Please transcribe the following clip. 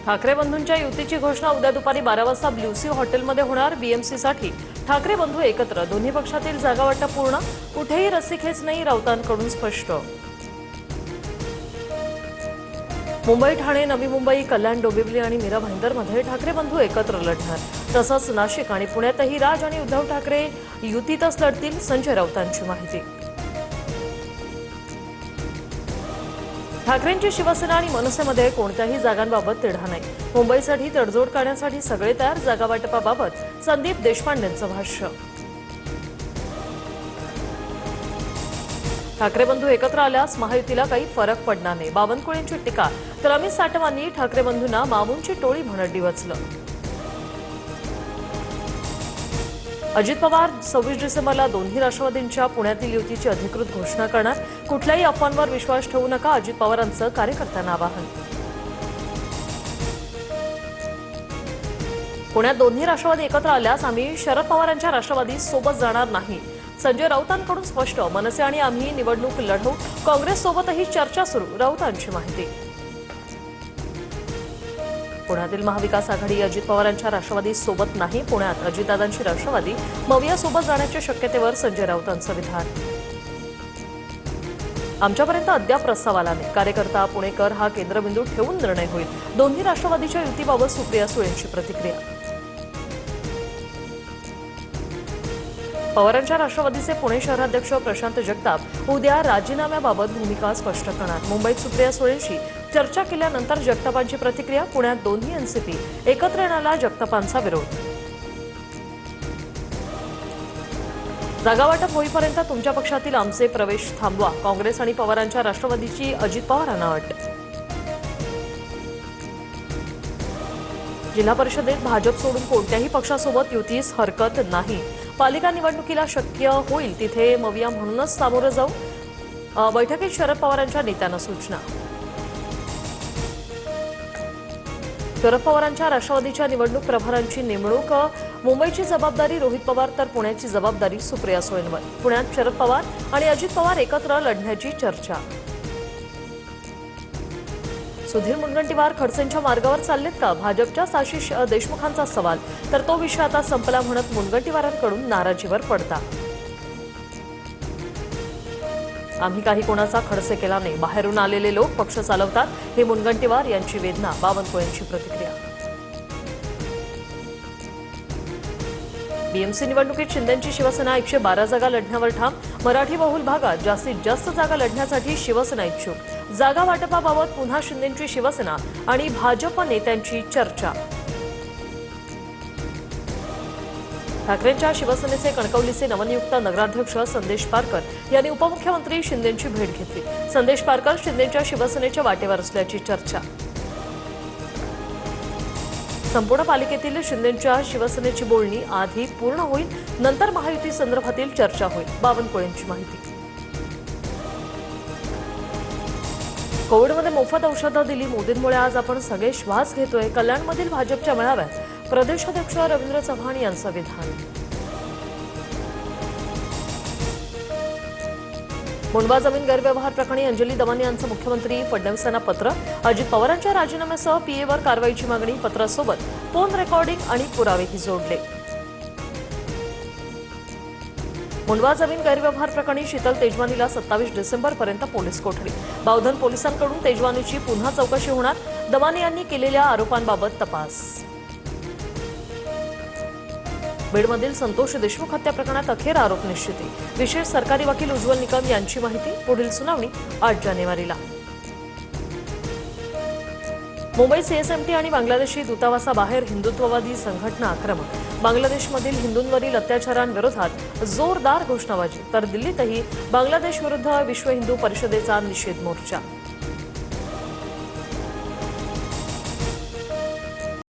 ठाकरे बंधूंच्या युतीची घोषणा उद्या दुपारी 12 वाजता ब्ल्यू सी हॉटेलमध्ये होणार। बीएमसीसाठी ठाकरे बंधू एकत्र, दोन्ही पक्षातील जागावाटप पूर्ण, कुठेही रस्सीखेच नाही, राऊतांकडून स्पष्ट। मुंबई, ठाणे, नवी मुंबई, कल्याण, डोंबिवली आणि मीरा भाईंदरमध्ये ठाकरे बंधू एकत्र लढणार। तसंच नाशिक आणि पुण्यातही राज आणि उद्धव ठाकरे युतीतच लढतील, संजय राऊतांची माहिती। ठाकरेंची शिवसेना आणि मनसेमध्ये कोणत्याही जागांबाबत तिढा नाही। मुंबईसाठी तडजोड करण्यासाठी सगळे तयार, जागावाटपाबाबत संदीप देशपांडेंचं भाष्य। ठाकरे बंधू एकत्र आल्यास महायुतीला काही फरक पडणार नाही, बावनकुळेंची टीका। तर अमित साटमांनी ठाकरे बंधूंना मामूंची टोळी म्हणत डिवचलं। अजित पवार 26 डिसेंबरला दोन्ही राष्ट्रवादींच्या पुण्यातील युतीची अधिकृत घोषणा करणार। कुठल्याही अफवांवर विश्वास ठेवू नका, अजित पवारांचं कार्यकर्त्यांना आवाहन। पुण्यात दोन्ही राष्ट्रवादी एकत्र आल्यास आम्ही शरद पवारांच्या राष्ट्रवादी सोबत जाणार नाही, संजय राऊतांकडून स्पष्ट। मनसे आणि आम्ही निवडणूक लढवू, काँग्रेस सोबतही चर्चा सुरू, राऊतांची माहिती। पुण्यातील महाविकास आघाडी अजित पवारांच्या राष्ट्रवादी सोबत नाही। पुण्यात अजितदादांची राष्ट्रवादी मविया सोबत जाण्याच्या शक्यतेवर संजय राऊतांचं विधान। आमच्यापर्यंत अद्याप प्रस्ताव आला नाही, कार्यकर्ता पुणेकर हा केंद्रबिंदू ठेवून निर्णय होईल, दोन्ही राष्ट्रवादीच्या युतीबाबत सुप्रिया सुळेंची प्रतिक्रिया। पवारांच्या राष्ट्रवादीचे पुणे शहराध्यक्ष प्रशांत जगताप उद्या राजीनाम्याबाबत भूमिका स्पष्ट करणार। मुंबईत सुप्रिया सुळेंशी चर्चा केल्यानंतर जगतापांची प्रतिक्रिया। पुण्यात दोन्ही एनसीपी एकत्र येण्याला जगतापांचा विरोध। जागावाटप होईपर्यंत तुमच्या पक्षातील आमचे प्रवेश थांबवा, काँग्रेस आणि पवारांच्या राष्ट्रवादीची अजित पवारांना अट। जिल्हा परिषदेत भाजप सोडून कोणत्याही पक्षासोबत युतीस हरकत नाही। पालिका निवडणुकीला शक्य होईल तिथे मविया म्हणूनच सामोरं जाऊ, बैठकीत शरद पवारांच्या नेत्यांना सूचना। शरद पवारांच्या राष्ट्रवादीच्या निवडणूक प्रभारांची नेमणूक, मुंबईची जबाबदारी रोहित पवार तर पुण्याची जबाबदारी सुप्रिया सुळेंवर। पुण्यात शरद पवार आणि अजित पवार एकत्र लढण्याची चर्चा। सुधीर मुनगंटीवार खडसेंच्या मार्गावर चाललेत का, भाजपच्या आशिष देशमुखांचा सवाल। तर तो विषय आता संपला म्हणत मुनगंटीवारांकडून नाराजीवर पडता। आम्ही काही कोणाचा खडसे केला नाही, बाहेरून आलेले लोक पक्ष चालवतात, हे मुनगंटीवार यांची वेदना, बावनकुळेंची प्रतिक्रिया। बीएमसी निवडणुकीत शिंदेंची शिवसेना 112 जागा लढण्यावर ठाम। मराठी बहुल भागात जास्तीत जास्त जागा लढण्यासाठी शिवसेना इच्छुक। जागा वाटपाबाबत पुन्हा शिंदेंची शिवसेना आणि भाजप नेत्यांची चर्चा। ठाकरेंच्या शिवसेनेचे कणकवलीचे नवनियुक्त नगराध्यक्ष संदेश पारकर यांनी उपमुख्यमंत्री शिंदेंची भेट घेतली। संदेश पारकर शिंदेंच्या शिवसेनेच्या वाटेवर असल्याची चर्चा। संपूर्ण पालिकेतील शिंदेंच्या शिवसेनेची बोलणी आधी पूर्ण होईल, नंतर महायुती संदर्भातील चर्चा होईल, बावनकुळेंची माहिती। कोविडमध्ये मोफत औषधं दिली, मोदींमुळे आज आपण सगळे श्वास घेतोय, कल्याणमधील भाजपच्या मेळाव्यात प्रदेशाध्यक्ष रवींद्र चव्हाण यांचं विधान। मुंडवा जमीन गैरव्यवहार प्रकरणी अंजली दमानी यांचं मुख्यमंत्री फडणवीसांना पत्र। अजित पवारांच्या राजीनाम्यासह पीएवर कारवाईची मागणी, पत्रासोबत फोन रेकॉर्डिंग आणि पुरावेही जोडले। मुंडवा जमीन गैरव्यवहार प्रकरणी शीतल तेजवानीला 27 डिसेंबरपर्यंत पोलीस कोठडी। बावधन पोलिसांकडून तेजवानीची पुन्हा चौकशी होणार, दमानी यांनी केलेल्या आरोपांबाबत तपास। बीडमधील संतोष देशमुख हत्या प्रकरणात अखेर आरोप निश्चिती, विशेष सरकारी वकील उज्ज्वल निकम यांची माहिती। पुढील सुनावणी 8 जानेवारीला। मुंबई सीएसएमटी आणि बांगलादेशी दूतावासाबाहेर हिंदुत्ववादी संघटना आक्रमक। बांगलादेशमधील हिंदूंवरील अत्याचारांविरोधात जोरदार घोषणाबाजी, तर दिल्लीतही बांगलादेश विरुद्ध विश्व हिंदू परिषदेचा निषेध मोर्चा।